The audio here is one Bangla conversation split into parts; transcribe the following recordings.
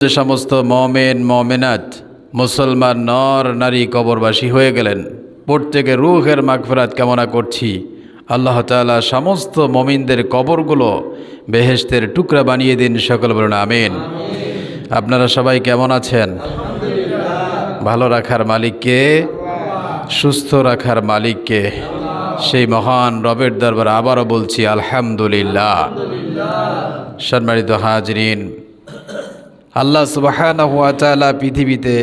যে সমস্ত মুমিন মুমিনাত মুসলমান নর নারী কবরবাসী হয়ে গেলেন, প্রত্যেকের রূহের মাগফিরাত কামনা করছি। আল্লাহ তাআলা সমস্ত মুমিনদের কবরগুলো বেহেশতের টুকরা বানিয়ে দিন, সকল বলুন আমিন। আপনারা সবাই কেমন আছেন? ভালো রাখার মালিককে, সুস্থ রাখার মালিককে, সেই মহান রবের দরবারে আবারও বলছি আলহামদুলিল্লাহ। সম্মানিত হাজরিন, আল্লাহ সুবহানাহু ওয়া তাআলা পৃথিবীতে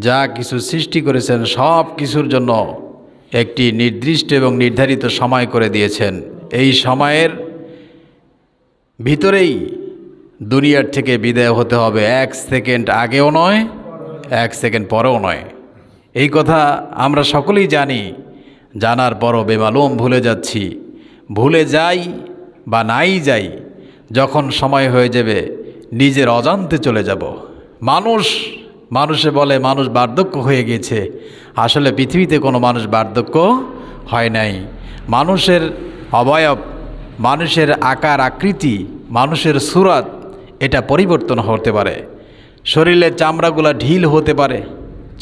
যা কিছু সৃষ্টি করেছেন সব কিছুর জন্য একটি নির্দিষ্ট এবং নির্ধারিত সময় করে দিয়েছেন। এই সময়ের ভিতরেই দুনিয়ার থেকে বিদায় হতে হবে, 1 সেকেন্ড আগেও নয়, 1 সেকেন্ড পরেও নয়। এই কথা আমরা সকলেই জানি, জানার পরও বেমালুম ভুলে যাচ্ছি। ভুলে যাই বা নাই যাই, যখন সময় হয়ে যাবে নিজের অজান্তে চলে যাব। মানুষে বলে মানুষ বার্ধক্য হয়ে গেছে। আসলে পৃথিবীতে কোনো মানুষ বার্ধক্য হয় নাই। মানুষের অবয়ব, মানুষের আকার আকৃতি, মানুষের সুরাত এটা পরিবর্তন হতে পারে। শরীরের চামড়াগুলা ঢিল হতে পারে,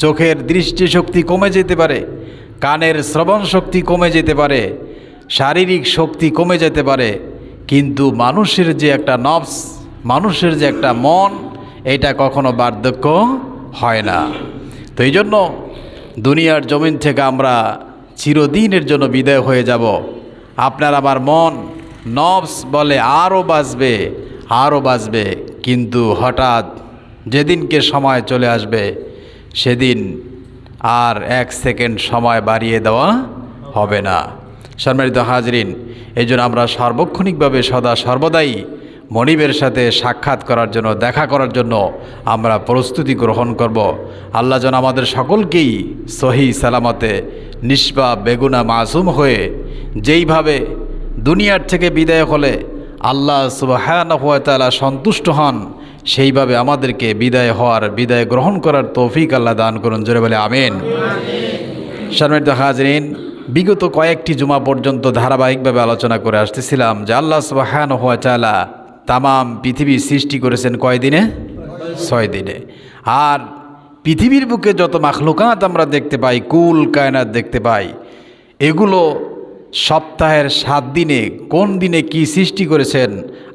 চোখের দৃষ্টিশক্তি কমে যেতে পারে, কানের শ্রবণ শক্তি কমে যেতে পারে, শারীরিক শক্তি কমে যেতে পারে, কিন্তু মানুষের যে একটা নফস, মানুষের যে একটা মন, এটা কখনো বার্ধক্য হয় না। তো এই জন্য দুনিয়ার জমিন থেকে আমরা চিরদিনের জন্য বিদায় হয়ে যাব। আপনার আমার মন নফস বলে আরও বাঁচবে, আরও বাঁচবে, কিন্তু হঠাৎ যেদিনকে সময় চলে আসবে সেদিন আর 1 সেকেন্ড সময় বাড়িয়ে দেওয়া হবে না। সম্মানিত হাজরিন, এই জন্য আমরা সার্বক্ষণিকভাবে সদা সর্বদাই মনিবের সাথে সাক্ষাৎ করার জন্য, দেখা করার জন্য আমরা প্রস্তুতি গ্রহণ করব। আল্লাহ যেন আমাদের সকলকেই সহি সালামতে নিষ্পাপ বেগুনা মাসুম হয়ে যেইভাবে দুনিয়ার থেকে বিদায় হলে আল্লাহ সুবহানাহু ওয়া তাআলা সন্তুষ্ট হন, সেইভাবে আমাদেরকে বিদায় গ্রহণ করার তৌফিক আল্লাহ দান করুন। জোরে বলে আমিন। সম্মানিত হাজরিন, বিগত কয়েকটি জুমা পর্যন্ত ধারাবাহিকভাবে আলোচনা করে আসতেছিলাম যে আল্লাহ সুবহানাহু ওয়া তাআলা তামাম পৃথিবী সৃষ্টি করেছেন কয় দিনে? 6 দিনে। আর পৃথিবীর বুকে যত মাখলুকাত আমরা দেখতে পাই, কুল কায়নাত দেখতে পাই, এগুলো সপ্তাহের 7 দিনে কোন দিনে কি সৃষ্টি করেছেন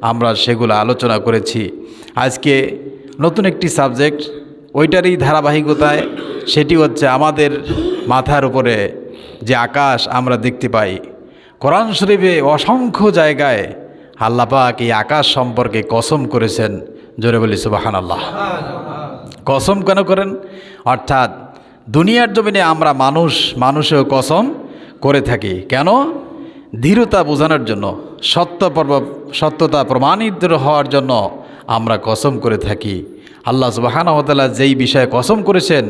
আমরা সেগুলো আলোচনা করেছি। আজকে নতুন একটি সাবজেক্ট, ওইটারই ধারাবাহিকতায়, সেটি হচ্ছে আমাদের মাথার উপরে যে আকাশ আমরা দেখতে পাই। কোরআন শরীফে অসংখ্য জায়গায় আল্লাহ পাক এই আকাশ সম্পর্কে কসম করেছেন। জোরে বলি সুবহানাল্লাহ। কসম কেন করেন? অর্থাৎ দুনিয়ার জমিনে আমরা মানুষেও কসম করে থাকি। কেন? দৃঢ়তা বোঝানোর জন্য, সত্যতা প্রমাণিত হওয়ার জন্য আমরা কসম করে থাকি। আল্লাহ সুবহানাহু ওয়া তাআলা যেই বিষয়ে কসম করেছেন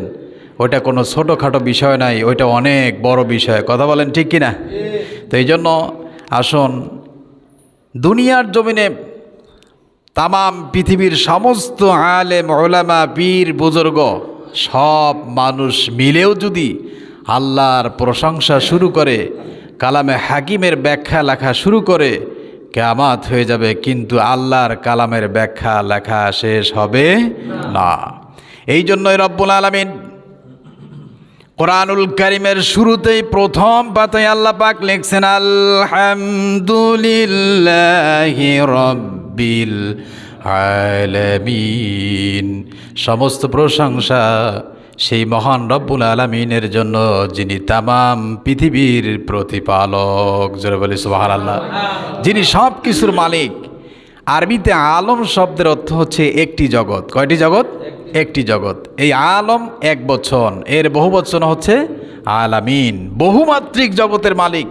ওইটা কোনো ছোটোখাটো বিষয় নাই, ওইটা অনেক বড় বিষয়। কথা বলেন ঠিক কিনা? তো এই জন্য আসুন, দুনিয়ার জমিনে তামাম পৃথিবীর সমস্ত আলেম উলামা পীর বুজুর্গ সব মানুষ মিলেও যদি আল্লাহর প্রশংসা শুরু করে, কালামে হাকিমের ব্যাখ্যা লেখা শুরু করে, কিয়ামত হয়ে যাবে, কিন্তু আল্লাহর কালামের ব্যাখ্যা লেখা শেষ হবে না। এই জন্যই রব্বুল আলামিন কোরআনুল কারীমের শুরুতেই প্রথম পাতায় আল্লাহ পাক লিখছেন আলহামদুলিল্লাহি রাব্বিল আলামিন। সমস্ত প্রশংসা সেই মহান রব্বুল আলামিনের জন্য, যিনি তামাম পৃথিবীর প্রতিপালক। জোরে বলি সুবহানাল্লাহ। যিনি সব কিছুর মালিক। আরবিতে আলম শব্দের অর্থ হচ্ছে একটি জগৎ। কয়টি জগৎ? একটি জগৎ। এই আলম এক বচন, এর বহু বচন হচ্ছে আলামিন। বহুমাত্রিক জগতের মালিক।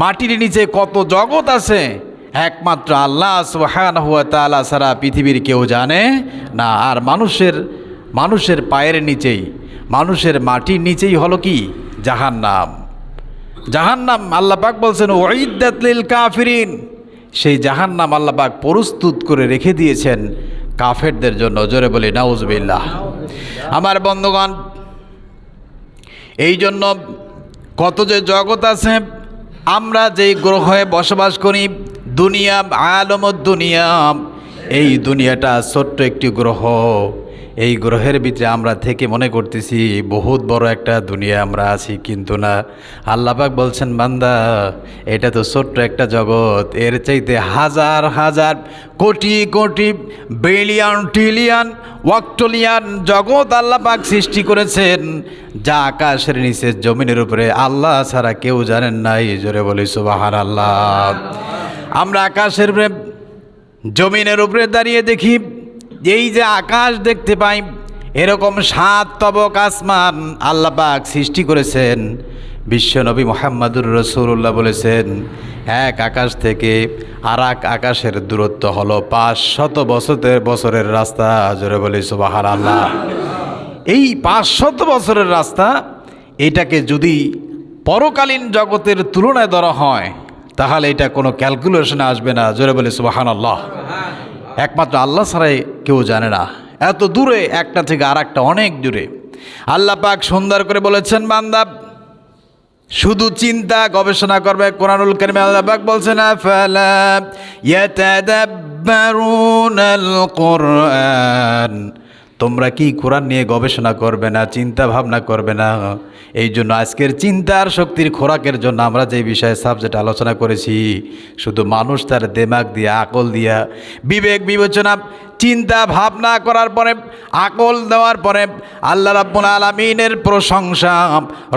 মাটির নিচে কত জগৎ আছে একমাত্র আল্লাহ সুবহানাহু ওয়া তাআলা ছাড়া পৃথিবীর কেউ জানে না। আর মানুষের পায়ের নিচেই, মানুষের মাটির নিচেই হলো কি? জাহান্নাম। জাহান্নাম আল্লাহ পাক বলছেন উইদ্দাত লিল কাফিরিন। সেই জাহান্নাম আল্লাহ পাক প্রস্তুত করে রেখে দিয়েছেন কাফেরদের জন্য। জোরে বলি নাউজুবিল্লাহ। আমার বন্ধুগণ, এই জন্য কত যে জগৎ আছে, আমরা যেই গ্রহে বসবাস করি, দুনিয়া, আলমুদ দুনিয়া, এই দুনিয়াটা ছোট্ট একটি গ্রহ। এই গ্রহের ভিতরে আমরা থেকে মনে করতেছি বহুত বড় একটা দুনিয়া আমরা আছি, কিন্তু না। আল্লাহ পাক বলছেন, বান্দা এটা তো ছোট্ট একটা জগৎ, এর চাইতে হাজার হাজার কোটি কোটি বিলিয়ন ট্রিলিয়ন ওয়াক্টলিয়ান জগৎ আল্লাহ পাক সৃষ্টি করেছেন, যা আকাশের নিচে জমিনের উপরে আল্লাহ ছাড়া কেউ জানেন নাই। জোরে বলি সুবহানাল্লাহ। আমরা আকাশের উপরে জমিনের উপরে দাঁড়িয়ে দেখি, এই যে আকাশ দেখতে পাই, এরকম 7 তবক আসমান আল্লাহ পাক সৃষ্টি করেছেন। বিশ্বনবী মুহাম্মদুর রাসূলুল্লাহ বলেছেন, এক আকাশ থেকে আর এক আকাশের দূরত্ব হলো 500 বছরের রাস্তা। জোরে বলি সুবহানাল্লাহ। এই 500 বছরের রাস্তা, এটাকে যদি পরকালীন জগতের তুলনায় ধরা হয় তাহলে এটা কোনো ক্যালকুলেশনে আসবে না। জোরে বলি সুবহানাল্লাহ। একমাত্র আল্লাহ ছাড়াই কেউ জানে না, এত দূরে, একটা থেকে আর একটা অনেক দূরে। আল্লাহ পাক সুন্দর করে বলেছেন, বান্দা শুধু চিন্তা গবেষণা করবে। কোরআনুল কারীমে আল্লাহ পাক বলছেন, আফালা ইয়াতাদাব্বারুনাল কুরআন, তোমরা কি কোরআন নিয়ে গবেষণা করবে না, চিন্তা ভাবনা করবে না? এই জন্য আজকের চিন্তার শক্তির খোরাকের জন্য আমরা যে বিষয়ে সাবজেক্ট আলোচনা করেছি, শুধু মানুষ তার দিমাগ দিয়া, আকল দিয়া, বিবেক বিবেচনা, চিন্তা ভাবনা করার পরে, আকল দেওয়ার পরে আল্লাহ রাব্বুল আলামিনের প্রশংসা,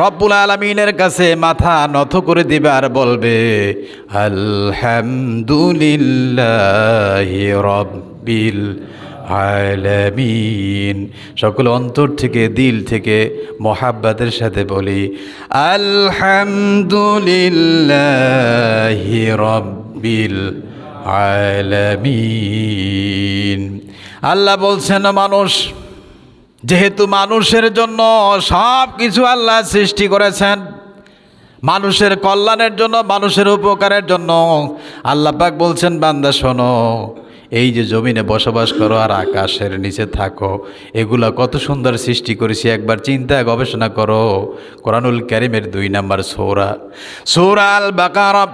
রব্বুল আলামিনের কাছে মাথা নত করে দিবে আর বলবে, আলহামদুলিল্লাহি রাব্বিল আলামিন। সকল অন্তর থেকে, দিল থেকে মোহাব্বতের সাথে বলি, আলহামদুলিল্লাহি রাব্বিল আলামিন। আল্লাহ বলছেন, মানুষ যেহেতু মানুষের জন্য সব কিছু আল্লাহ সৃষ্টি করেছেন, মানুষের কল্যাণের জন্য, মানুষের উপকারের জন্য, আল্লাহ পাক বলছেন, বান্দা শোনো, এই যে জমিনে বসবাস করো আর আকাশের নিচে থাকো, এগুলা কত সুন্দর সৃষ্টি করেছি, একবার চিন্তা গবেষণা করো। কোরআনুল কারীমের 2 নম্বর সূরা আল বাকারা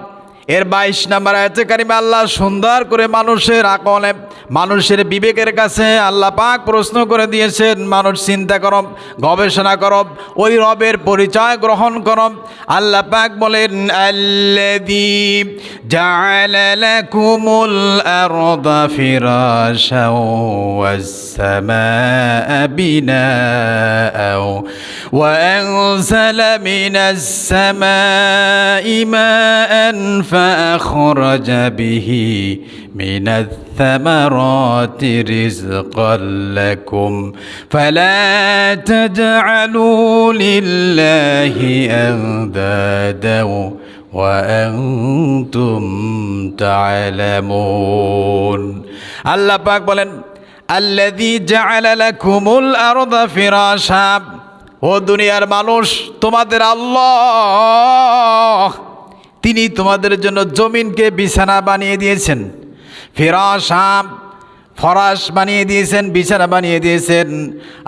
এর 22 নম্বর আয়াতে কারিমে আল্লাহ সুন্দর করে মানুষের আকলে, মানুষের বিবেকের কাছে আল্লাহ পাক প্রশ্ন করে দিয়েছেন, মানুষ চিন্তা করো, গবেষণা করো, ওই রবের পরিচয় গ্রহণ করো। আল্লাহ পাক বলেন, আল্লাযী জাআলা লাকুমুল আরদা ফিরাশাও ওয়াস সামাআ বিনাআও ওয়া আনজালা মিনাস সামাই মাআন فأخرج به من الثمرات رزقا لكم فلا تجعلوا لله أندادا وأنتم تعلمون। আল্লাহ পাক বলেন, আল্লাযী জাআলা লাকুমুল আরদা ফিরাশা, ও দুনিয়ার মানুষ, তোমাদের আল্লাহ তিনি তোমাদের জন্য জমিনকে বিছানা বানিয়ে দিয়েছেন। ফিরাশা, ফরাশ বানিয়ে দিয়েছেন, বিছানা বানিয়ে দিয়েছেন।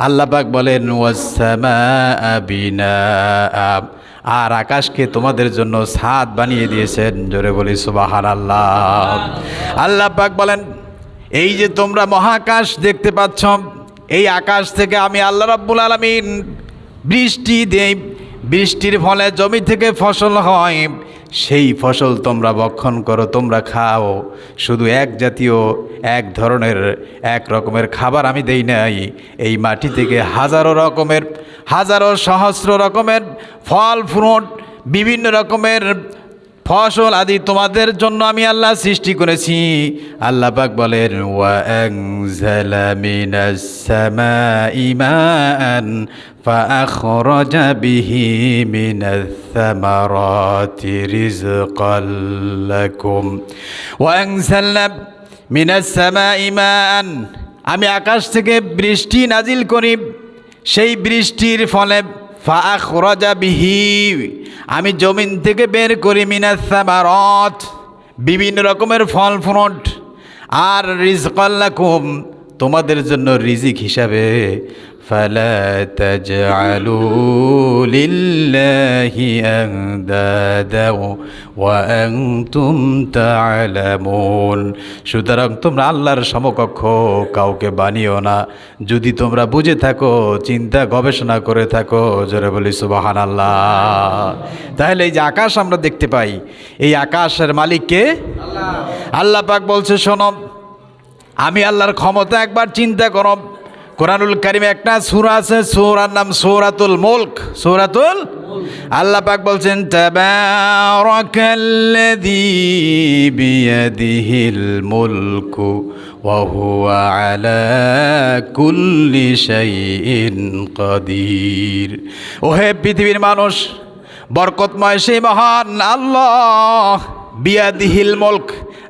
আল্লাহ পাক বলেন, ওয়াস-সামাআ বিনাআ, আর আকাশকে তোমাদের জন্য ছাদ বানিয়ে দিয়েছেন। জোরে বলি সুবহানাল্লাহ। আল্লাহ পাক বলেন, এই যে তোমরা মহাকাশ দেখতে পাচ্ছ, এই আকাশ থেকে আমি আল্লাহ রাব্বুল আলামিন বৃষ্টি দেই, বৃষ্টির ফলে জমি থেকে ফসল হয়, সেই ফসল তোমরা ভক্ষণ করো, তোমরা খাও। শুধু এক জাতীয়, এক ধরনের, এক রকমের খাবার আমি দেই নাই, এই মাটি থেকে হাজারো রকমের, হাজারো সহস্র রকমের ফল ফ্রুট, বিভিন্ন রকমের ফসল আদি তোমাদের জন্য আমি আল্লাহ সৃষ্টি করেছি। আল্লাহ পাক বলেন, ওয়া আনজালা মিনাস সামাই মাআন ফাআখরাজা বিহি মিনাস সামারাতি রিজকাল লাকুম ওয়া আনজালনা মিনাস সামাই মাআন, আমি আকাশ থেকে বৃষ্টি নাজিল করি, সেই বৃষ্টির ফলে ফাআখরাজা বিহি, আমি জমিন থেকে বের করি, মিনাস সামারাত, বিভিন্ন রকমের ফল ফ্রুট, আর রিজকাল লাকুম, তোমাদের জন্য রিজিক হিসাবে ফালা তাজআলু লিল্লাহি আনদাদা ওয়া আনতুম তা'লামুন। সুতরাং তোমরা আল্লাহর সমকক্ষ কাউকে বানিও না যদি তোমরা বুঝে থাকো, চিন্তা গবেষণা করে থাকো। জোরে বলি সুবহানাল্লাহ। তাহলে এই যে আকাশ আমরা দেখতে পাই, এই আকাশের মালিক কে? আল্লাহ পাক বলছে শোনো, আমি আল্লাহর ক্ষমতা একবার চিন্তা করো। কোরআনুল কারিমে একটা সূরা আছে, সূরার নাম সূরাতুল মুলক। সূরাতুল আল্লাহ পাক বলছেন তাবারাকাল্লাযী বিয়াদিহিল মুলকু ওয়া হুয়া আলা কুল্লি শাইইন কাদির। ওহে পৃথিবীর মানুষ, বরকতময় সেই মহান আল্লাহ, বিয়াদিহিল মুলক,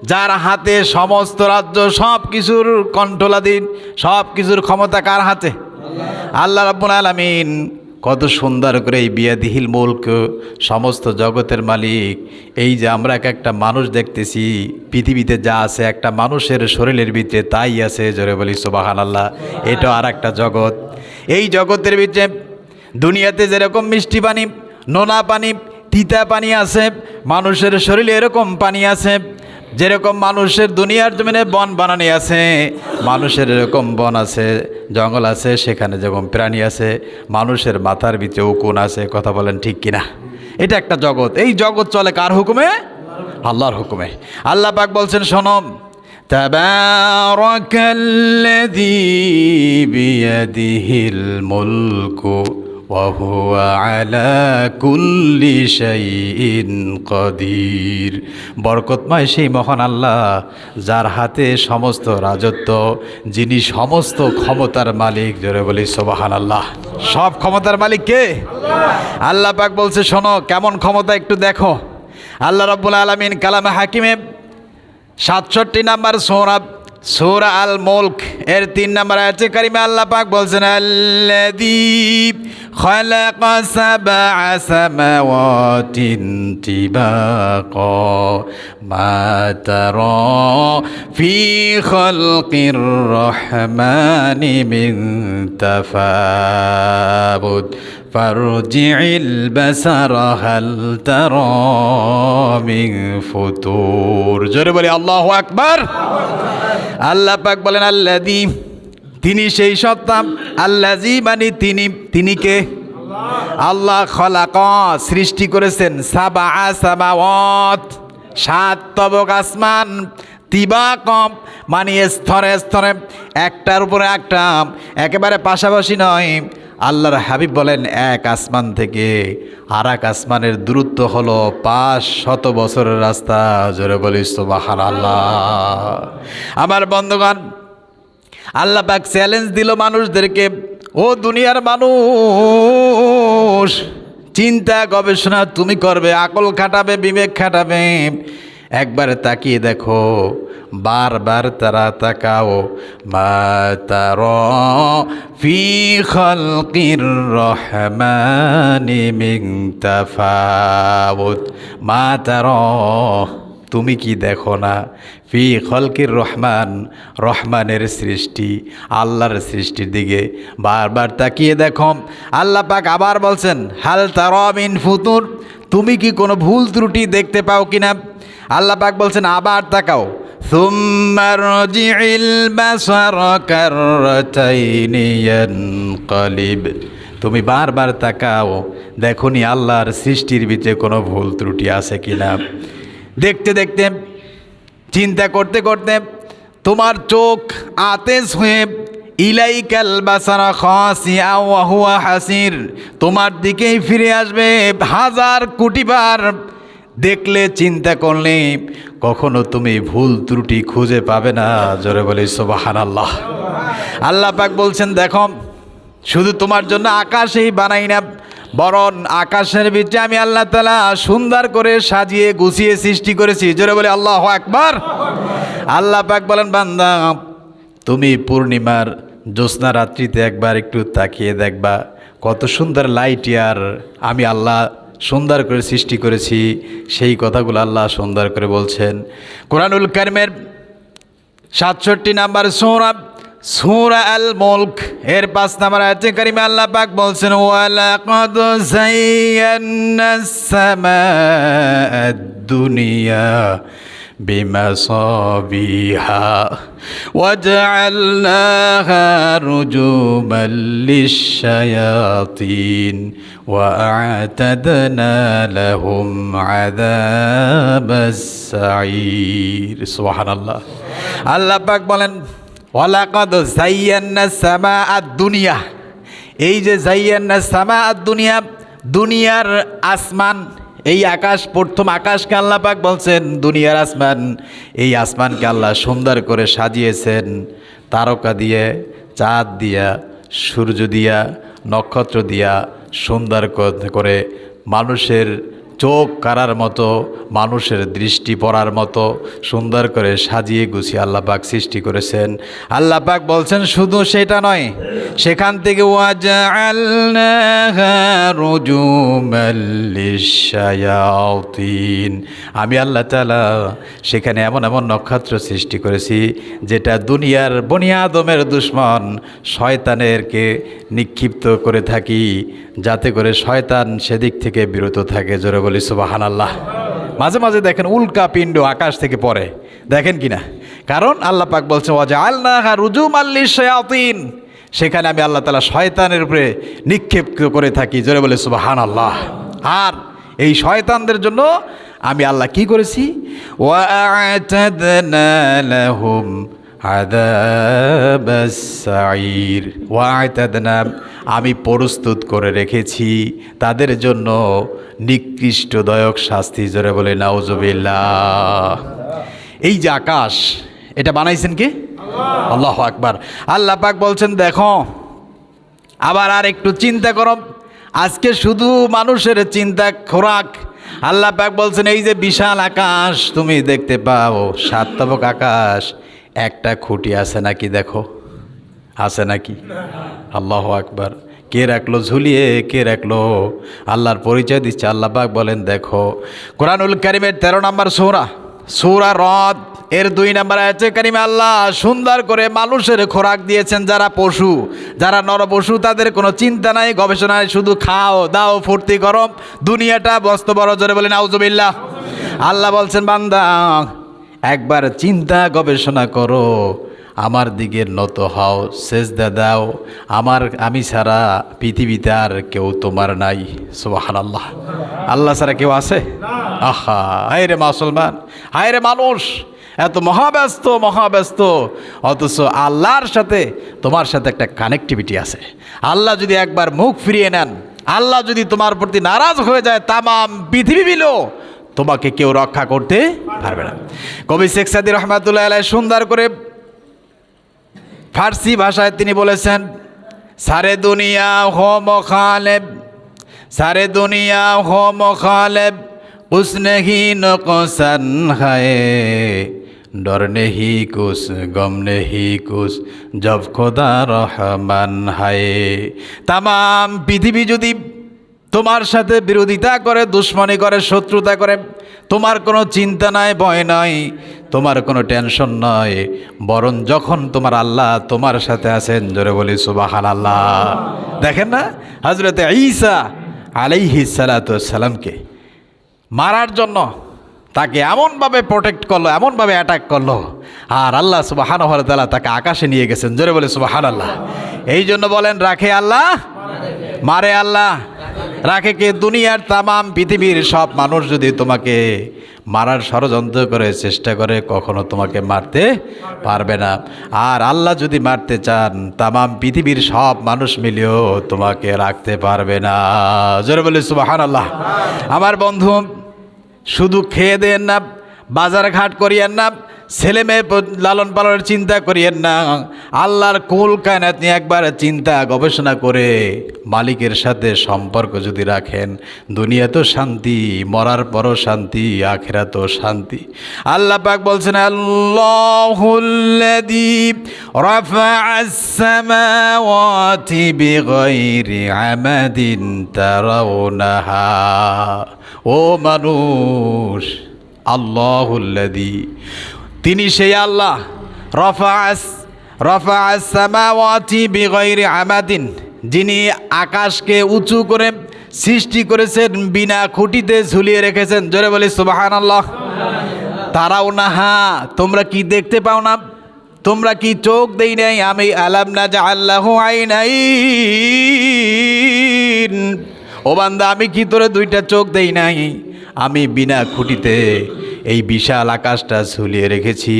যার হাতে সমস্ত রাজ্য, সব কিছুর কন্ট্রোলাধীন, সব কিছুর ক্ষমতা কার হাতে? আল্লাহ রাব্বুল আলামিন। কত সুন্দর করে এই বিয়াদিহিল মুলক, সমস্ত জগতের মালিক। এই যে আমরা একটা মানুষ দেখতেছি, পৃথিবীতে যা আছে একটা মানুষের শরীরের ভিতরে তাই আছে। জোরে বলি সুবহানাল্লাহ। এটা আর একটা জগৎ। এই জগতের ভিতরে দুনিয়াতে যেরকম মিষ্টি পানি, নোনা পানি, তিতা পানি আছে, মানুষের শরীরে এরকম পানি আছে। যেরকম মানুষের দুনিয়ার জমিনে বন বানানি আছে, মানুষের এরকম বন আছে, জঙ্গল আছে, সেখানে যেরকম প্রাণী আছে, মানুষের মাথার ভিতরে উকুন আছে। কথা বলেন ঠিক কিনা? এটা একটা জগৎ। এই জগৎ চলে কার হুকুমে? আল্লাহর হুকুমে। আল্লাহ পাক বলছেন শোনো, তাবারাকাল্লাযী বিয়াদিহিল মুলকু ওয়া হুয়া আলা কুল্লি শাইইন কাদির। বরকতময় সেই মহান আল্লাহ, যার হাতে সমস্ত রাজত্ব, যিনি সমস্ত ক্ষমতার মালিক। জোরে বলি সুবহানাল্লাহ। সব ক্ষমতার মালিক কে? আল্লাহ পাক বলছে শোনো, কেমন ক্ষমতা একটু দেখো। আল্লাহ রাব্বুল আলামিন কালামে হাকিমে 67 নাম্বার সূরা আল মুলক এর 3 নম্বর আয়াতে কারিমে আল্লাহ পাক বলছেন আল্লাযী খালাকা সাবআ সামাওয়াতিন তিবাকা মা তারা ফি খালকির রহমানি মিন তাফাবুত ফারজি'ল বাসারা হাল তারা মিন ফুতুর। জোরে বলি আল্লাহু আকবার। আল্লাহ পাক বলেন আল্লাযী, তিনি সেই সত্তা। আল্লাযী মানে তিনি। তিনি কে? আল্লাহ। খালাকা, সৃষ্টি করেছেন। সাবআ সামাওয়াত, 7 তবক আসমান। তিবাকম মানে স্তরে স্তরে, একটার উপরে একটা, একেবারে পাশাপাশি নয়। আল্লাহর হাবিব বলেন এক আসমান থেকে আর এক আসমানের দূরত্ব হলো 500 বছরের রাস্তা। জোরে বলি সুবহানাল্লাহ। আমার বন্ধুগণ, আল্লাহ পাক চ্যালেঞ্জ দিল মানুষদেরকে, ও দুনিয়ার মানুষ, চিন্তা গবেষণা তুমি করবে, আকল খাটাবে, বিবেক খাটাবে। একবার তাকিয়ে দেখো, বারবার তারা তাকাও। মা তারা ফি খালকির রহমানি মিন তাফাউত। মা তারা, তুমি কি দেখো না? ফি খালকির রহমান, রহমানের সৃষ্টি, আল্লাহর সৃষ্টির দিকে বারবার তাকিয়ে দেখো। আল্লাহ পাক আবার বলছেন হাল তারা মিন ফুতুর, তুমি কি কোনো ভুল ত্রুটি দেখতে পাও কিনা? আল্লাহ পাক বলছেন আবার তাকাও। সুম্মা রজি'ল বাসারা কাররাতাইনি ইয়ানকালিব, তুমি বারবার তাকাও, দেখোনি আল্লাহর সৃষ্টির ভিতরে কোনো ভুল ত্রুটি আছে কিনা। দেখতে দেখতে, চিন্তা করতে করতে তোমার চোখ আতেশ হয়ে ইলাইকাল বাসারা খাসিয়া ওয়া হুয়া হাসির, তোমার দিকেই ফিরে আসবে 1000 কোটি বার। দেখলে, চিন্তা করলে কখনো তুমি ভুল ত্রুটি খুঁজে পাবে না। জোরে বলি সুবহানাল্লাহ। আল্লাহ পাক বলছেন দেখো, শুধু তোমার জন্য আকাশেই বানাই না, বরং আকাশের ভিতরে আমি আল্লাহ তাআলা সুন্দর করে সাজিয়ে গুছিয়ে সৃষ্টি করেছি। জোরে বলি আল্লাহু আকবার। আল্লাহ পাক বলেন বান্দা, তুমি পূর্ণিমার জ্যোৎস্না রাত্রিতে একবার একটু তাকিয়ে দেখবা, কত সুন্দর লাইট ইয়ার আমি আল্লাহ সুন্দর করে সৃষ্টি করেছি। সেই কথাগুলো আল্লাহ সুন্দর করে বলছেন। কোরআনুল কারিমের 67 নাম্বার সূরা আল মুলক এর 5 নম্বর আয়াতে কারিমে আল্লাহ পাক বলছেন ওয়ালাকাদ যায়্যানাস সামাআদ দুনিয়া বিমাসাবিহা ওয়াজআলনাহা রুজুমান লিশ-শায়াতিন ওয়া আ'তাদনা লাহুম আযাবাস সাঈর। সুবহানাল্লাহ। আল্লাহ পাক বলেন ওয়ালাকাদ যায়্যানাস সামাআদ দুনিয়া, এই যে যায়্যানাস সামাআদ দুনিয়া, দুনিয়ার আসমান, এই আকাশ, প্রথম আকাশকে আল্লাহ পাক বলছেন দুনিয়ার আসমান, এই আসমানকে আল্লাহ সুন্দর করে সাজিয়েছেন তারকা দিয়ে, চাঁদ দিয়া, সূর্য দিয়া, নক্ষত্র দিয়া, সুন্দর করে মানুষের চোখ কাড়ার মতো, মানুষের দৃষ্টি পড়ার মতো সুন্দর করে সাজিয়ে গুছিয়ে আল্লাহ পাক সৃষ্টি করেছেন। আল্লাহ পাক বলছেন শুধু সেটা নয়, সেখান থেকে ওয়াজআলনাহা রুজুমান লিশ-শায়াতিন, আমি আল্লাহ তাআলা সেখানে এমন এমন নক্ষত্র সৃষ্টি করেছি যেটা দুনিয়ার বনি আদমের দুশমন শয়তানেরকে নিক্ষিপ্ত করে থাকি, যাতে করে শয়তান সেদিক থেকে বিরত থাকে। জোরে বলি সুবহানাল্লাহ। মাঝে মাঝে দেখেন উল্কা পিণ্ড আকাশ থেকে পড়ে, দেখেন কিনা? কারণ আল্লাহ পাক বলছেন ওয়াজআলনাহা রুজুমান লিশ-শায়াতিন, সেখানে আমি আল্লাহ তাআলা শয়তানের উপরে নিক্ষেপ করে থাকি। জোরে বলি সুবহানাল্লাহ। আর এই শয়তানদের জন্য আমি আল্লাহ কি করেছি? ওয়া আ'তাদনা লাহুম আযাবাস সাঈর, ওয়া আ'তাদনা, আমি প্রস্তুত করে রেখেছি তাদের জন্য নিকৃষ্টদায়ক শাস্তি। জোরে বলে নাউজুবিল্লাহ। এই যে আকাশ, এটা বানাইছেন কে? আল্লাহু আকবার। আল্লাহ পাক বলছেন দেখো, আবার আর একটু চিন্তা করো, আজকে শুধু মানুষের চিন্তা খোরাক। আল্লাহ পাক বলছেন এই যে বিশাল আকাশ তুমি দেখতে পাও, 7 তবক আকাশ, একটা খুঁটি আছে নাকি? দেখো, আছে নাকি? আল্লাহু আকবার। কে রাখলো ঝুলিয়ে, কে রাখলো? আল্লাহর পরিচয় দিচ্ছে। আল্লাহ পাক বলেন দেখো, কোরআনুল কারীমের 13 নম্বর সূরা রদ এর 2 নম্বর আয়াতে কারিমে আল্লাহ সুন্দর করে মানুষের খোরাক দিয়েছেন। যারা পশু, যারা নরপশু, তাদের কোনো চিন্তা নাই, গবেষণা নাই, শুধু খাও দাও ফুর্তি করো, দুনিয়াটা বস্ত বড়। জোরে বলেন নাউজুবিল্লাহ। আল্লাহ বলছেন বান্দা একবার চিন্তা গবেষণা করো, আমার দিকে নত হও, সেজদা দাও, আমি ছাড়া পৃথিবীতে আর কেউ তোমার নাই। সুবহানাল্লাহ। আল্লাহ ছাড়া কেউ আছে? আহা, হায় রে মুসলমান, হায় রে মানুষ, এত মহাব্যস্ত, অথচ আল্লাহর সাথে তোমার সাথে একটা কানেক্টিভিটি আছে। আল্লাহ যদি একবার মুখ ফিরিয়ে নেন, আল্লাহ যদি তোমার প্রতি নারাজ হয়ে যায়, তামাম পৃথিবী মিলো তোমাকে কেউ রক্ষা করতে পারবে না। কবি শেখ সাদী রহমাতুল্লাহ আলাইহি সুন্দর করে ফার্সি ভাষায় তিনি বলেছেন, সারে দুনিয়া হো মুখালেব, সারে দুনিয়া হো মুখালেব, কুছ নেহি নুকসান হায়, ডর নেহি কুছ গম নেহি কুছ, জব খোদা রহমান হায়। তামাম পৃথিবী যদি তোমার সাথে বিরোধিতা করে, দুশ্মনী করে, শত্রুতা করে, তোমার কোনো চিন্তা নাই, ভয় নাই, তোমার কোনো টেনশন নয়, বরং যখন তোমার আল্লাহ তোমার সাথে আছেন, জোরে বলি সুবহানাল্লাহ। দেখেন না, হযরতে ঈসা আলাইহিস সালাতু ওয়াস সালামকে মারার জন্য তাকে এমনভাবে প্রোটেক্ট করলো, এমনভাবে অ্যাটাক করলো, আর আল্লাহ সুবহানাহু ওয়া তাআলা তাকে আকাশে নিয়ে গেছেন। জোরে বলি সুবহানাল্লাহ। এই জন্য বলেন রাখে আল্লাহ, মারে আল্লাহ। রাখে কে? দুনিয়ার তামাম পৃথিবীর সব মানুষ যদি তোমাকে মারার ষড়যন্ত্র করে, চেষ্টা করে, কখনো তোমাকে মারতে পারবে না। আর আল্লাহ যদি মারতে চান, তামাম পৃথিবীর সব মানুষ মিলেও তোমাকে রাখতে পারবে না। জোরে বলি সুবহানাল্লাহ। আমার বন্ধু, শুধু খেয়ে দেন না, বাজার ঘাট করিয়েন না, ছেলে মেয়ে লালন পালনের চিন্তা করিয়েন না, আল্লাহর কুল কায়নাত নিয়ে একবার চিন্তা গবেষণা করে মালিকের সাথে সম্পর্ক যদি রাখেন, দুনিয়া তো শান্তি, মরার পরও শান্তি, আখিরাতও শান্তি। আল্লাহ পাক বলছেন আল্লাহুল্লাযী রাফা'আস সামাওয়াতি বিগাইরি আমাদিন তারাউনাহা। ও মানুষ, আল্লাহুল্লাযী, তিনি সেই আল্লাহ, রাফা'আস সামাওয়াতি বিগাইরি আমাদিন, যিনি আকাশকে উঁচু করে সৃষ্টি করেছেন, বিনা খুঁটিতে ঝুলিয়ে রেখেছেন। জোরে বলি সুবহানাল্লাহ। তারাও না, হ্যাঁ তোমরা কি দেখতে পাও না? তোমরা কি চোখ দেই নাই আমি? আলাম নাজআল লাহু আইনাইন, ও বান্দা আমি কি তোরে দুইটা চোখ দেই নাই? আমি বিনা খুঁটিতে এই বিশাল আকাশটা ঝুলিয়ে রেখেছি।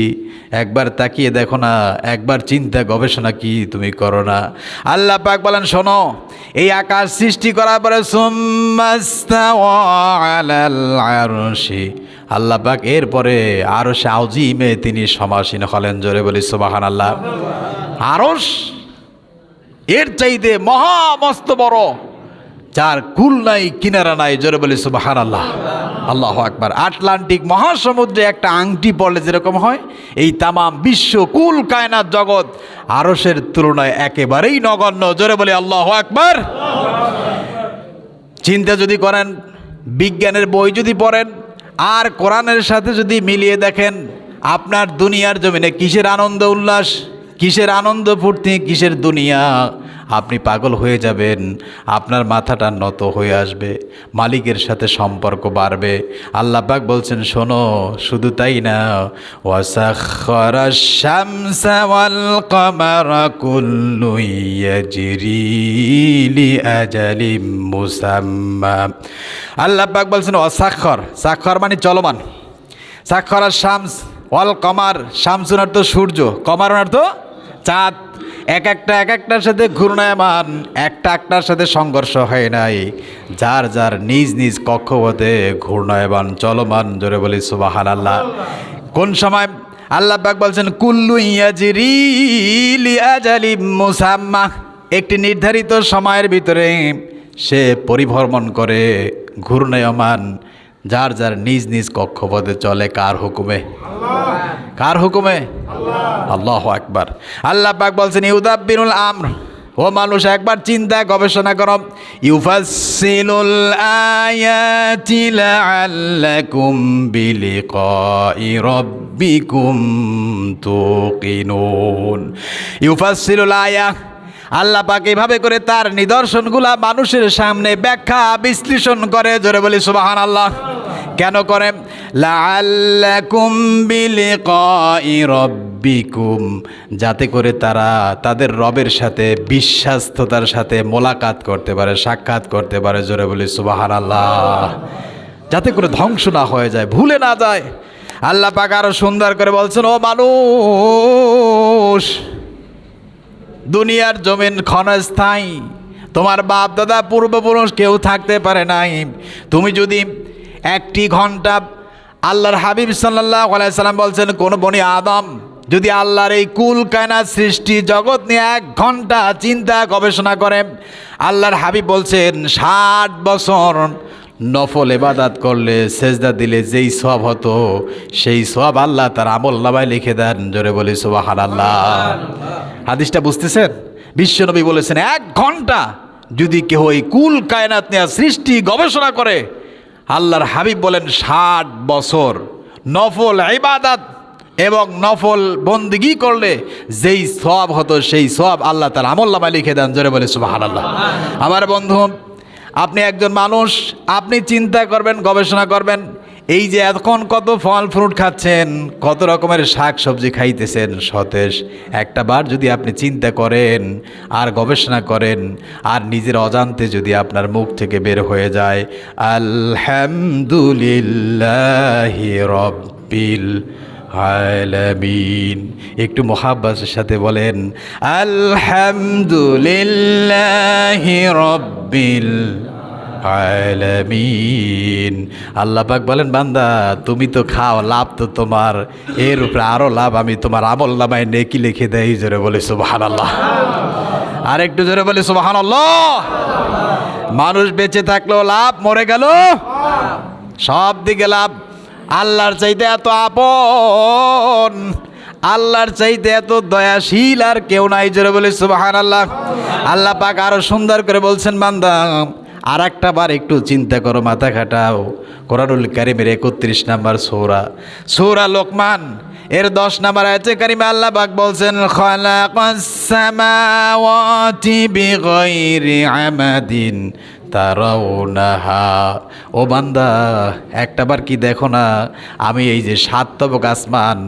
একবার তাকিয়ে দেখো না, একবার চিন্তা গবেষণা কি তুমি করো না? আল্লাহ পাক বলেন, শোনো, এই আকাশ সৃষ্টি করার পরে সুম্মাস্তাওয়া আলাল আরশি, আল্লাহ পাক এরপরে আরশে আযীমে তিনি সমাসীন হলেন। জোরে বলি সুবহানাল্লাহ। আরশ এর চাইতে মহা মস্ত বড়, যার কুল নাই কিনারা নাই। জোরে বলি সুবহানাল্লাহ। আল্লাহু আকবার। আটলান্টিক মহাসমুদ্রে একটা আংটি পড়লে যেরকম হয়, এই তামাম বিশ্ব কুল কায়নাত জগৎ আরশের তুলনায় একেবারেই নগণ্য। জোরে বলি আল্লাহু আকবার। চিন্তা যদি করেন, বিজ্ঞানের বই যদি পড়েন, আর কোরআনের সাথে যদি মিলিয়ে দেখেন, আপনার দুনিয়ার জমিনে কিসের আনন্দ উল্লাস, কিসের আনন্দ ফুর্তি, কিসের দুনিয়া, আপনি পাগল হয়ে যাবেন। আপনার মাথাটা নত হয়ে আসবে, মালিকের সাথে সম্পর্ক বাড়বে। আল্লাহ পাক বলছেন, শোনো, শুধু তাই না, ওয়াসাখখারাশ শামসা ওয়াল কামারা কুল্লুন ইয়াজরি লিআজালিম মুসাম্মা। আল্লাহ পাক বলছেন ওয়াসাখখার, সাখখার মানে চলমান। সাখখারাশ শামস ওয়াল কমার, শামসুন অর্থ সূর্য, কমার অর্থ চাঁদ। এক একটার সাথে ঘূর্ণায়মান, একটার সাথে সংঘর্ষ হয় নাই, যার যার নিজ নিজ কক্ষপথে ঘূর্ণায়মান চলমান। জোরে বলি সুবহানাল্লাহ। কোন সময়? আল্লাহ পাক বলছেন কুল্লু ইয়াজরি লিআজালিম মুসাম্মা, একটি নির্ধারিত সময়ের ভিতরে সে পরিভ্রমণ করে, ঘূর্ণায়মান, যার যার নিজ নিজ কক্ষপথে চলে। কার হুকুমে? কার হুকুমে? আল্লাহু আকবার। আল্লাহ পাক বলছেন ইউদাব্বিরুল আমর, ও মানুষ একবার চিন্তা গবেষণা করো। ইউফাসসিলুল আয়াতি লাআল্লাকুম বিলিকাই রাব্বিকুম তুকিনুন। ইউফাসসিলুল আয়া, আল্লাহ পাক এভাবে করে তার নিদর্শনগুলা মানুষের সামনে ব্যাখ্যা বিশ্লেষণ করে। জোরে বলি সুবহানাল্লাহ। কেন করে? লাআল্লাকুম বিলিকাই রাব্বিকুম, যাতে করে তারা তাদের রবের সাথে বিশ্বাস্ততার সাথে মোলাকাত করতে পারে, সাক্ষাৎ করতে পারে। জোরে বলি সুবহানাল্লাহ। যাতে করে ধ্বংস না হয়ে যায়, ভুলে না যায়। আল্লাহ পাক আরো সুন্দর করে বলছেন, ও মানুষ, দুনিয়ার জমিন ক্ষণস্থায়ী, তোমার বাপ দাদা পূর্বপুরুষ কেউ থাকতে পারে নাই। তুমি যদি একটি ঘন্টা, আল্লাহর হাবিব সাল্লাল্লাহু আলাইহি সাল্লাম বলছেন, কোন বনি আদম যদি আল্লাহর এই কুল কায়নাত সৃষ্টি জগৎ নিয়ে 1 ঘন্টা চিন্তা গবেষণা করে, আল্লাহর হাবিব বলছেন 60 বছর নফল ইবাদত করলে, সেজদা দিলে যেই সওয়াব হতো, সেই সওয়াব আল্লাহ তার আমলনামায় লিখে দেন। জোরে বলি সুবহানাল্লাহ। হাদিসটা বুঝতেছেন? বিশ্বনবী বলেছেন 1 ঘন্টা যদি কেউ এই কুল কায়নাত নিয়ে সৃষ্টি গবেষণা করে, আল্লাহর হাবিব বলেন 60 বছর নফল ইবাদত এবং নফল বন্দেগী করলে যেই সওয়াব হতো, সেই সওয়াব আল্লাহ তার আমলনামায় লিখে দেন। জোরে বলি সুবহানাল্লাহ। আমার বন্ধু, আপনি একজন মানুষ, আপনি চিন্তা করবেন, গবেষণা করবেন, এই যে এতক্ষণ কত ফল ফ্রুট খাচ্ছেন, কত রকমের শাক সবজি খাইতেছেন সতেজ, একটা বার যদি আপনি চিন্তা করেন আর গবেষণা করেন, আর নিজের অজান্তে যদি আপনার মুখ থেকে বের হয়ে যায় আলহামদুলিল্লাহি রাব্বিল আলামিন, একটু মুহাব্বতের সাথে বলেন আলহামদুলিল্লাহি রাব্বিল আলামিন। আল্লাহ পাক বলেন, বান্দা তুমি তো খাও, লাভ তো তোমার, এর উপরে আরো লাভ আমি তোমার আমলনামায় নেকি লিখে দেই। জোরে বলে সুবহানাল্লাহ। আর একটু জোরে বলে সুবহানাল্লাহ। মানুষ বেঁচে থাকলেও লাভ, মরে গেল সব দিকে লাভ। আল্লাহর চাইতে এত আপন, আল্লাহর চাইতে এত দয়াশীল আর কেউ নাই। জোরে বলে সুবহানাল্লাহ। আল্লাহ পাক আরো সুন্দর করে বলছেন, বান্দা আর একটা বার একটু চিন্তা করো, মাথা খাটাও। কোরআনুল কারীমের 31 নম্বর সূরা, সূরা লোকমান, এর 10 নম্বর আয়াতে কারিমে আল্লাহ পাক বলছেন খালাকাস সামাওয়াতি বিগাইরি আমাদিন তারাউনাহা। ও বান্দা, একটাবার কি দেখো না, আমি এই যে 7 তবক আসমান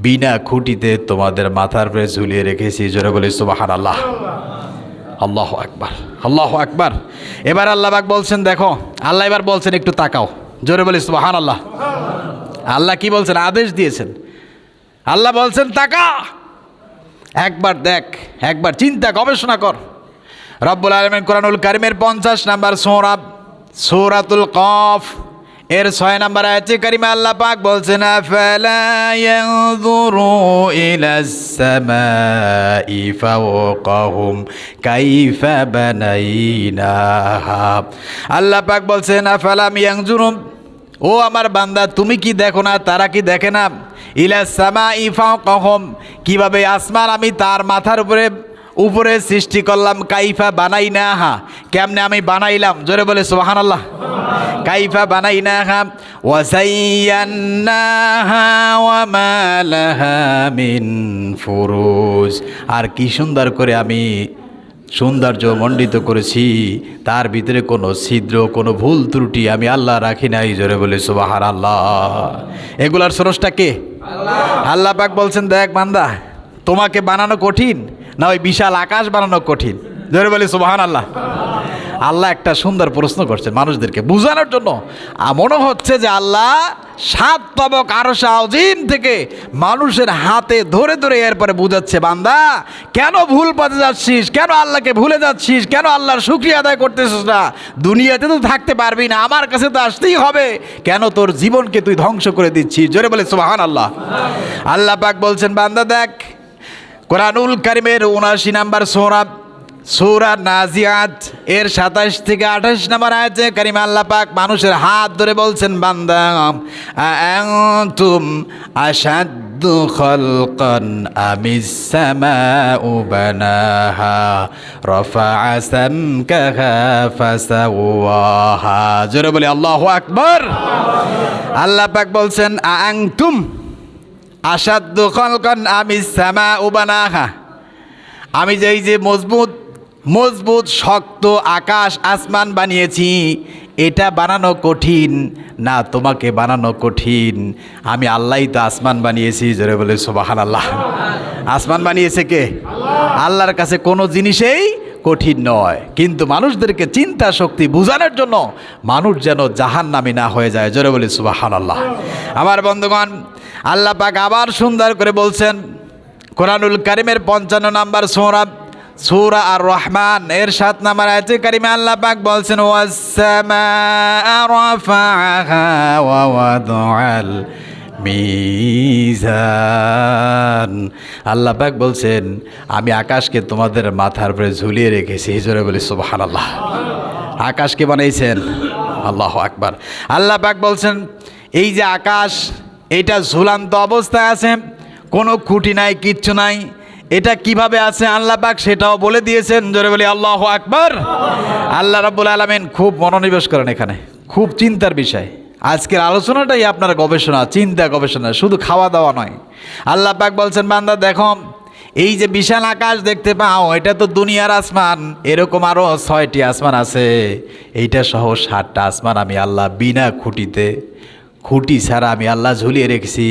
বিনা খুঁটিতে তোমাদের মাথার উপরে ঝুলিয়ে রেখেছি। জোরে বলি সুবহানাল্লাহ। আল্লাহু আকবার, আল্লাহু আকবার। এবার আল্লাহ পাক বলছেন দেখো, আল্লাহ এবার বলছেন একটু তাকাও। জোরে বলি সুবহানাল্লাহ। আল্লাহ কি বলছেন? আদেশ দিয়েছেন। আল্লাহ বলছেন তাকা, একবার দেখ, একবার চিন্তা গবেষণা কর। রব্বুল আলামিন কোরআনুল কারীমের 50 নম্বর সূরা সূরাতুল কফ এর 6 নম্বর আয়াতে কারিমা আল্লাহ পাক বলছেন আফালা ইয়ানজুরু ইলাস সামাই ফাওকাহুম কাইফা বানাইনাহা। আল্লাহ পাক বলছেন আফালাম ইয়ানজুরু, ও আমার বান্দা তুমি কি দেখো না, তারা কি দেখে না? ইলাস সামাই ফাওকাহুম, কিভাবে আসমান আমি তার মাথার উপরে সৃষ্টি করলাম। কাইফা বানাইনাহা, কেমনে আমি বানাইলাম? জোরে বলে সুবহানাল্লাহ। কাইফা বানাইনাহা ওয়া যায়্যানাহা ওয়া মা লাহা মিন ফুরুজ, আর কি সুন্দর করে আমি সৌন্দর্য মণ্ডিত করেছি, তার ভিতরে কোনো ছিদ্র কোনো ভুল ত্রুটি আমি আল্লাহ রাখি নাই। জোরে বলে সুবহানাল্লাহ। এগুলার স্রষ্টা কে? আল্লাহ পাক বলছেন দেখ বান্দা, তোমাকে বানানো কঠিন না ওই বিশাল আকাশ বানানো কঠিন? জোরে বলি সুবহানাল্লাহ। আল্লাহ একটা সুন্দর প্রশ্ন করছেন মানুষদেরকে বোঝানোর জন্য। মনে হচ্ছে যে আল্লাহ 7 তবক আরশে আজিম থেকে মানুষের হাতে ধরে ধরে এরপরে বুঝাচ্ছে, বান্দা কেন ভুল পথে যাচ্ছিস, কেন আল্লাহকে ভুলে যাচ্ছিস, কেন আল্লাহর শুকরিয়া আদায় করতেছিস না? দুনিয়াতে তো থাকতে পারবি না, আমার কাছে তো আসতেই হবে, কেন তোর জীবনকে তুই ধ্বংস করে দিচ্ছিস? জোরে বলে সুবহানাল্লাহ। আল্লাহ পাক বলছেন বান্দা দেখ, কোরআনুল কারীমের 79 নম্বর সূরা নাজিয়াত এর 27 থেকে 28 নম্বর আয়াতে কারিমা আল্লাহ পাক মানুষের হাত ধরে বলছেন বান্দা আনতুম আশাদ্দু খালকান আমিস সামাউ বানাহা রাফা'a সামকাহা ফাসাওয়াহা। জোরে বলি আল্লাহু আকবার। আল্লাহ পাক বলছেন আনতুম আশাদ্দু খালকান আমিস সামাউ বানাহা, আমি যে এই যে মজবুত শক্ত আকাশ আসমান বানিয়েছি, এটা বানানো কঠিন না তোমাকে বানানো কঠিন? আমি আল্লাহই তো আসমান বানিয়েছি। জোরে বলে সুবহানাল্লাহ। আসমান বানিয়েছে কে? আল্লাহর কাছে কোনো জিনিসেই কঠিন নয়, কিন্তু মানুষদেরকে চিন্তা শক্তি বোঝানোর জন্য মানুষ যেন জাহান্নামী না হয়ে যায়। জোরে বলে সুবহানাল্লাহ। আমার বন্ধুগণ, আল্লাহ পাক আবার সুন্দর করে বলছেন কোরআনুল কারীমের 55 নম্বর সূরা আর রহমান এর 7 নম্বর আয়াতে কারিমে আল্লাহ পাক বলছেন ওয়াস সামাআ রাফা'আহা ওয়া ওয়াদা'আল মিজান। আল্লাহ পাক বলছেন আমি আকাশকে তোমাদের মাথার উপরে ঝুলিয়ে রেখেছি। জোরে বলি সুবহানাল্লাহ। আকাশকে বানাইছেন, আল্লাহু আকবার। আল্লাহ পাক বলছেন এই যে আকাশ, এটা ঝুলন্ত অবস্থায় আছে, কোনো খুঁটি নাই, কিচ্ছু নাই। এটা কিভাবে আছে আল্লাহ পাক সেটাও বলে দিয়েছেন। জোরে বলি আল্লাহু আকবার। আল্লাহ রাব্বুল আলামিন খুব মনোনিবেশ করেন এখানে, খুব চিন্তার বিষয়। আজকের আলোচনাটাই আপনার গবেষণা, চিন্তা গবেষণা, শুধু খাওয়া দাওয়া নয়। আল্লাহ পাক বলছেন বান্দা দেখো, এই যে বিশাল আকাশ দেখতে পাও, এটা তো দুনিয়ার আসমান, এরকম আরও 6টি আসমান আছে। এইটা সহ 7টা আসমান আমি আল্লাহ বিনা খুঁটি ছাড়া আমি আল্লাহ ঝুলিয়ে রেখেছি।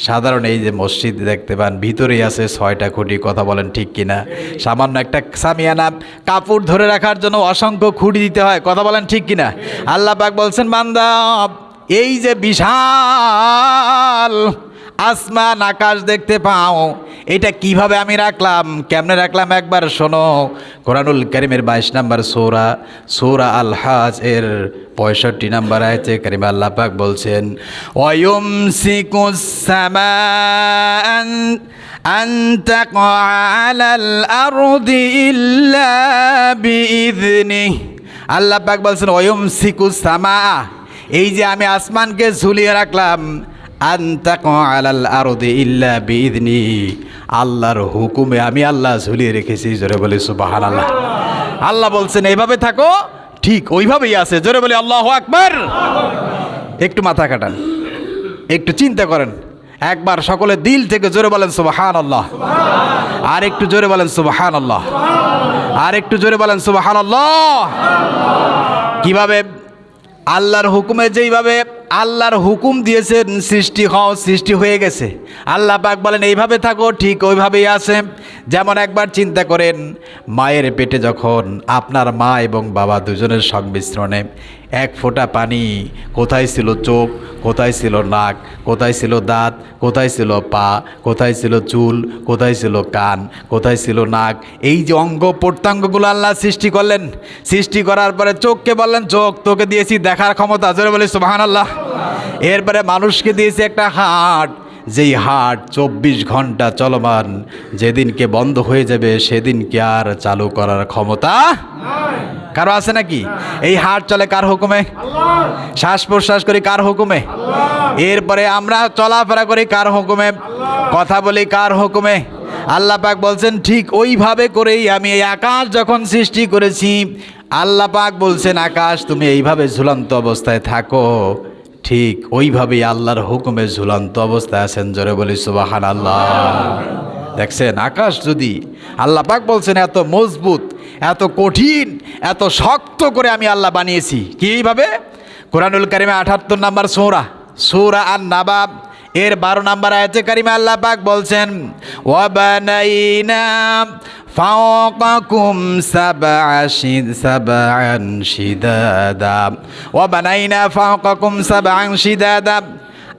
সাধারণ এই যে মসজিদ দেখতে পান, ভিতরেই আছে 6টা খুঁটি। কথা বলেন ঠিক কিনা? সামান্য একটা সামিয়ানা কাপড় ধরে রাখার জন্য অসংখ্য খুঁটি দিতে হয়। কথা বলেন ঠিক কিনা? আল্লাহ পাক বলছেন বান্দা এই যে বিশাল আসমান আকাশ দেখতে পাও, এটা কিভাবে আমি রাখলাম, কেমনে রাখলাম একবার শোনো। কোরআনুল কারীমের 22 নম্বর সূরা আল হাজ এর 65 নম্বর আয়াতে কারিমা আল্লাহ পাক বলছেন ওয়ায়ুমসিকুস সামান আন তাকা আলাল আরদি ইল্লা বিইذনিহি। আল্লাহ পাক বলছেন ওয়ায়ুমসিকুস সামা, এই যে আমি আসমানকে ঝুলিয়ে রাখলাম, আন তাকা আলাল আরদি ইল্লা বিইذনিহি, আল্লাহর হুকুমে আমি আল্লাহ ঝুলিয়ে রেখেছি। জোরে বলি সুবহানাল্লাহ। আল্লাহ বলছেন এইভাবে থাকো, ঠিক ওইভাবেই আছে। জোরে বলি আল্লাহু আকবার। একটু মাথা কাটান, একটু চিন্তা করেন, একবার সকলে দিল থেকে জোরে বলেন সুবহানাল্লাহ। আর একটু জোরে বলেন সুবহানাল্লাহ। আর একটু জোরে বলেন সুবহানাল্লাহ। কিভাবে? আল্লাহর হুকুমে যেইভাবে আল্লাহর হুকুম দিয়েছেন সৃষ্টি হও, সৃষ্টি হয়ে গেছে। আল্লাহ পাক বলেন এইভাবে থাকো, ঠিক ওইভাবেই আছে। যেমন একবার চিন্তা করেন, মায়ের পেটে যখন আপনার মা এবং বাবা দুজনের সংমিশ্রণে এক ফোঁটা পানি, কোথায় ছিল চোখ, কোথায় ছিল নাক, কোথায় ছিল দাঁত, কোথায় ছিল পা, কোথায় ছিল চুল, কোথায় ছিল কান, কোথায় ছিল নাক, এই যে অঙ্গ প্রত্যঙ্গগুলো আল্লাহ সৃষ্টি করলেন। সৃষ্টি করার পরে চোখকে বললেন, চোখ তোকে দিয়েছি দেখার ক্ষমতা, জোরে বলি সুবহানাল্লাহ। এরপরে মানুষকে দিয়েছি একটা হার্ট, যেই হার্ট 24 ঘন্টা চলমান, যেদিনকে বন্ধ হয়ে যাবে সেদিনকে আর চালু করার ক্ষমতা কারো আছে নাকি? এই হার্ট চলে কার হুকুমে? শ্বাস প্রশ্বাস করি কার হুকুমে? এরপরে আমরা চলাফেরা করি কার হুকুমে? কথা বলি কার হুকুমে? আল্লাহ পাক বলছেন ঠিক ওইভাবে করেই আমি এই আকাশ যখন সৃষ্টি করেছি, আল্লাহ পাক বলছেন আকাশ তুমি এইভাবে ঝুলন্ত অবস্থায় থাকো, ঠিক ওইভাবেই আল্লাহর হুকুমে ঝুলন্ত অবস্থায় আছেন, জোরে বলি সুবহানাল্লাহ। দেখছেন আকাশ যদি আল্লাহ পাক বলছেন এত মজবুত, এত কঠিন, এত শক্ত করে আমি আল্লাহ বানিয়েছি, কিভাবে? কোরআনুল কারিমে 78 নম্বর সূরা আন-নাবা এর 12 নম্বর আয়াতে কারিমে আল্লাহ পাক বলছেন ওয়া বানাইনা ফাওকাকুম সাবআন শিদাদা ওয়া বানাইনা ফাওকাকুম সাবআন শিদাদা।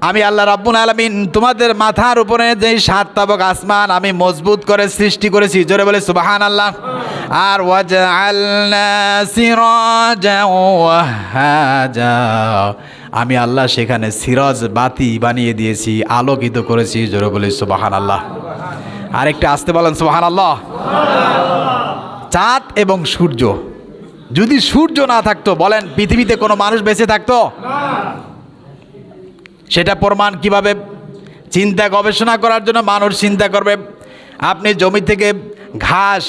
আমি আল্লাহ রাব্বুল আলামিন তোমাদের মাথার উপরে যে 7 তাবক আসমান আমি মজবুত করে সৃষ্টি করেছি, জোরে বলে সুবহানাল্লাহ। আর ওয়াজআলনা সিরাজাও ওয়াহাজা, আমি আল্লাহ সেখানে সিরাজ বাতি বানিয়ে দিয়েছি, আলোকিত করেছি, জোরে বলে সুবহানাল্লাহ। আরেকটা আসতে বলেন সুবহানাল্লাহ। চাঁদ এবং সূর্য, যদি সূর্য না থাকতো বলেন পৃথিবীতে কোনো মানুষ বেঁচে থাকতো? সেটা প্রমাণ কিভাবে? চিন্তা গবেষণা করার জন্য মানুষ চিন্তা করবে, আপনি জমি থেকে ঘাস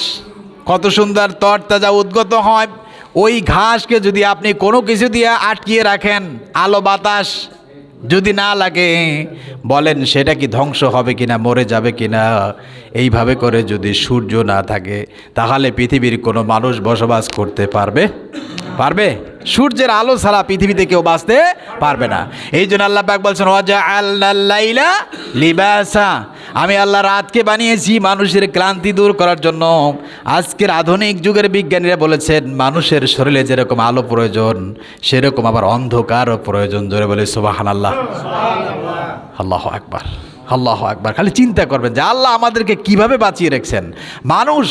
কত সুন্দর তরতাজা উদ্গত হয়, ওই ঘাসকে যদি আপনি কোনো কিছু দিয়ে আটকিয়ে রাখেন, আলো বাতাস যদি না লাগে, বলেন সেটা কি ধ্বংস হবে কিনা, মরে যাবে কিনা? এইভাবে করে যদি সূর্য না থাকে তাহলে পৃথিবীর কোনো মানুষ বসবাস করতে পারবে? সূর্যের আলো ছাড়া পৃথিবীতে কেউ বাঁচতে পারবে না। এই জন্য আল্লাহ পাক বলছেন ওয়াজআলনাল লাইলা লিবাসা, আমি আল্লাহ রাতকে বানিয়েছি মানুষের ক্লান্তি দূর করার জন্য। আজকের আধুনিক যুগের বিজ্ঞানীরা বলেছেন মানুষের শরীরে যেরকম আলো প্রয়োজন সেরকম আবার অন্ধকারও প্রয়োজন, জোরে বলে সুবহানাল্লাহ। আল্লাহু আকবার, আল্লাহু আকবার। খালি চিন্তা করবেন যে আল্লাহ আমাদেরকে কিভাবে বাঁচিয়ে রেখেছেন। মানুষ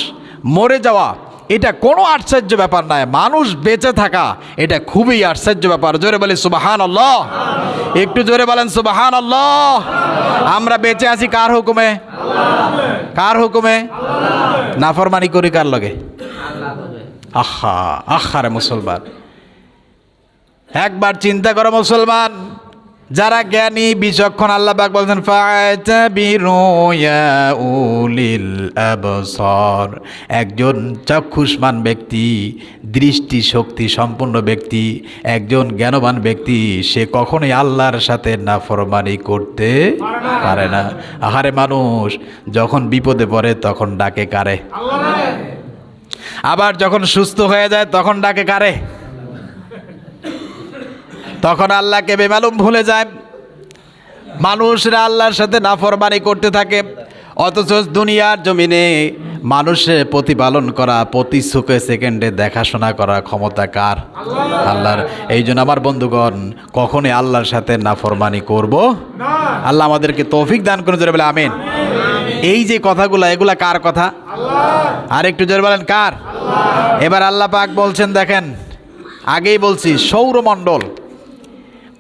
মরে যাওয়া এটা কোনো আশ্চর্য ব্যাপার নয়, মানুষ বেঁচে থাকা এটা খুবই আশ্চর্য ব্যাপার, জোরে বলি সুবহানাল্লাহ। একটু জোরে বলেন সুবহানাল্লাহ। আমরা বেঁচে আছি কার হুকুমে? কার হুকুমে? নাফরমানি করি কার লগে? আহা রে মুসলমান, একবার চিন্তা করো মুসলমান, যারা জ্ঞানী বিচক্ষণ, আল্লাহ পাক বলছেন ফাতাবিরু ইয়া উলিল আবসার, একজন চক্ষুষ্মান ব্যক্তি, দৃষ্টি শক্তি সম্পন্ন ব্যক্তি, একজন জ্ঞানবান ব্যক্তি, সে কখনোই আল্লাহর সাথে নাফরমানি করতে পারে না। আহারে মানুষ যখন বিপদে পড়ে তখন ডাকে কারে? আবার যখন সুস্থ হয়ে যায় তখন ডাকে কারে? তখন আল্লাহকে বেমালুম ভুলে যায়। মানুষরা আল্লাহর সাথে নাফরমানি করতে থাকে, অথচ দুনিয়ার জমিনে মানুষের প্রতিপালন করা, প্রতি সুখে সেকেন্ডে দেখাশোনা করার ক্ষমতা কার? আল্লাহর। এই জন্য আমার বন্ধুগণ কখনোই আল্লাহর সাথে নাফরমানি করব না। আল্লাহ আমাদেরকে তৌফিক দান করুন, জোরে বলে আমিন। এই যে কথাগুলো এগুলা কার কথা? আর একটু জোরে বলেন কার? এবার আল্লাহ পাক বলছেন, দেখেন আগেই বলছি সৌরমণ্ডল,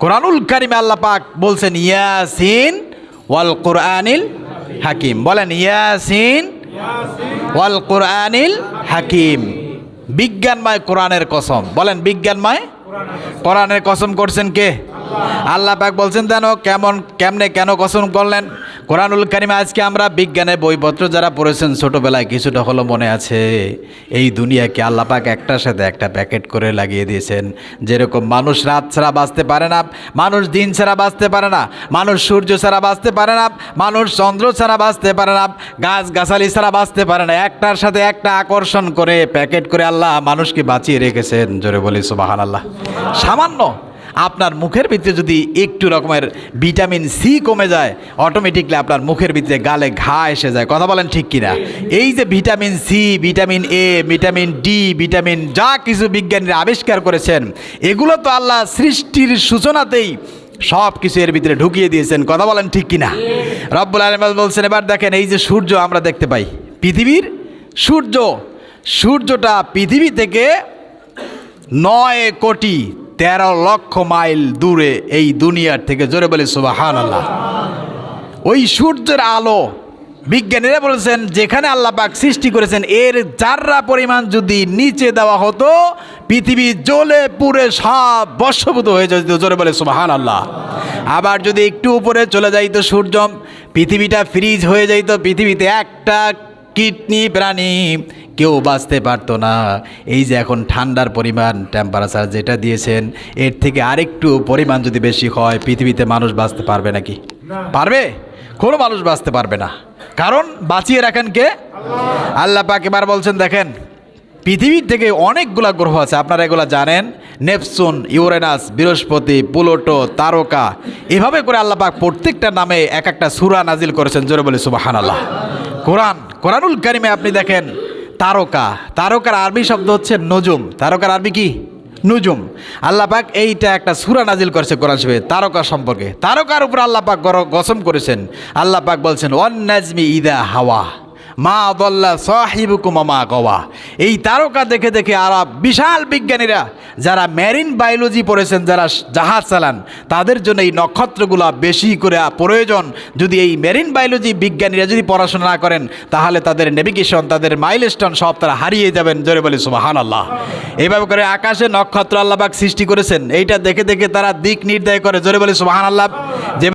কোরআনুল কারিমে আল্লাহ পাক বলছেন ইয়াসিন ওয়াল কোরআনিল হাকিম, বলেন ইয়াসিন ওয়াল কোরআনিল হাকিম। বিজ্ঞানময় কোরআনের কসম, বলেন বিজ্ঞানময় কোরআনের কসম করছেন কে? আল্লাহ পাক বলছেন কেন কেমনে কেন কসম করলেন? কোরআনুল কারিমে আজকে আমরা বিজ্ঞানের বইপত্র যারা পড়েছেন ছোটোবেলায় কিছুটা হলো মনে আছে, এই দুনিয়াকে আল্লাহ পাক একটার সাথে একটা প্যাকেট করে লাগিয়ে দিয়েছেন। যেরকম মানুষ রাত ছাড়া বাঁচতে পারে না, মানুষ দিন ছাড়া বাঁচতে পারে না, মানুষ সূর্য ছাড়া বাঁচতে পারে না, মানুষ চন্দ্র ছাড়া বাঁচতে পারে না, গাছ গাছালি ছাড়া বাঁচতে পারে না, একটার সাথে একটা আকর্ষণ করে প্যাকেট করে আল্লাহ মানুষকে বাঁচিয়ে রেখেছেন। জোরে বলি সুবহানাল্লাহ। সামান্য আপনার মুখের ভিতরে যদি একটু রকমের ভিটামিন সি কমে যায়, অটোমেটিকলি আপনার মুখের ভিতরে গালে ঘা এসে যায়। কথা বলেন ঠিক কিনা? এই যে vitamin C, vitamin A, vitamin D, vitamin যা কিছু বিজ্ঞানীরা আবিষ্কার করেছেন, এগুলো তো আল্লাহ সৃষ্টির সূচনাতেই সব কিছু এর ভিতরে ঢুকিয়ে দিয়েছেন। কথা বলেন ঠিক কিনা? রব্বুল আলামিন বলছেন, এবার দেখেন এই যে সূর্য আমরা দেখতে পাই, পৃথিবীর সূর্যটা পৃথিবী থেকে 9,13,00,000 মাইল দূরে এই দুনিয়ার থেকে। জোরে বলি সুবহানাল্লাহ। ওই সূর্যের আলো বিজ্ঞানীরা বলেছেন যেখানে আল্লাহ পাক সৃষ্টি করেছেন এর জাররা পরিমাণ যদি নিচে দেওয়া হতো, পৃথিবী জ্বলে পুড়ে সব ভস্মীভূত হয়ে যেত। জোরে বলে সুবহানাল্লাহ। আবার যদি একটু উপরে চলে যাইতো সূর্য, পৃথিবীটা ফ্রিজ হয়ে যাইত, পৃথিবীতে একটা কিডনি প্রাণী কেউ বাঁচতে পারতো না। এই যে এখন ঠান্ডার পরিমাণ টেম্পারেচার যেটা দিয়েছেন, এর থেকে আরেকটু পরিমাণ যদি বেশি হয়, পৃথিবীতে মানুষ বাঁচতে পারবে নাকি? পারবে? কোনো মানুষ বাঁচতে পারবে না। কারণ বাঁচিয়ে রাখেন কে? আল্লাহ পাক। এবার বলছেন দেখেন পৃথিবীর থেকে অনেকগুলা গ্রহ আছে, আপনারা এগুলা জানেন, নেপচুন, ইউরেনাস, বৃহস্পতি, প্লুটো, তারকা, এভাবে করে আল্লাহ পাক প্রত্যেকটা নামে এক একটা সূরা নাজিল করেছেন। জোরে বলে সুবহানাল্লাহ। কোরআনুল কারিমে আপনি দেখেন তারকার আরবি শব্দ হচ্ছে নজুম। তারকার আরবি কি? নুজুম। আল্লাহ পাক এইটা একটা সূরা নাজিল করেছে কোরআন শরীফে তারকা সম্পর্কে। তারকার উপর আল্লাহ পাক কসম করেছেন। আল্লাহ পাক বলছেন ওয়ান নাজমি ইদা হাওয়া মা আদাল্লা সাহিবুকুম মা গাওয়া। এই তারকা দেখে দেখে আরব বিশাল বিজ্ঞানীরা যারা মেরিন বায়োলজি পড়েছেন, যারা জাহাজ চালান, তাদের জন্য এই নক্ষত্রগুলো বেশি করে প্রয়োজন। যদি এই মেরিন বায়োলজি বিজ্ঞানীরা যদি পড়াশোনা না করেন, তাহলে তাদের নেভিগেশন, তাদের মাইলস্টোন সব তারা হারিয়ে যাবেন। জোরে বলি সুবহানাল্লাহ। এইভাবে করে আকাশে নক্ষত্র আল্লাহ পাক সৃষ্টি করেছেন, এইটা দেখে দেখে তারা দিক নির্ণয় করে। জোরে বলি সুবহানাল্লাহ। যে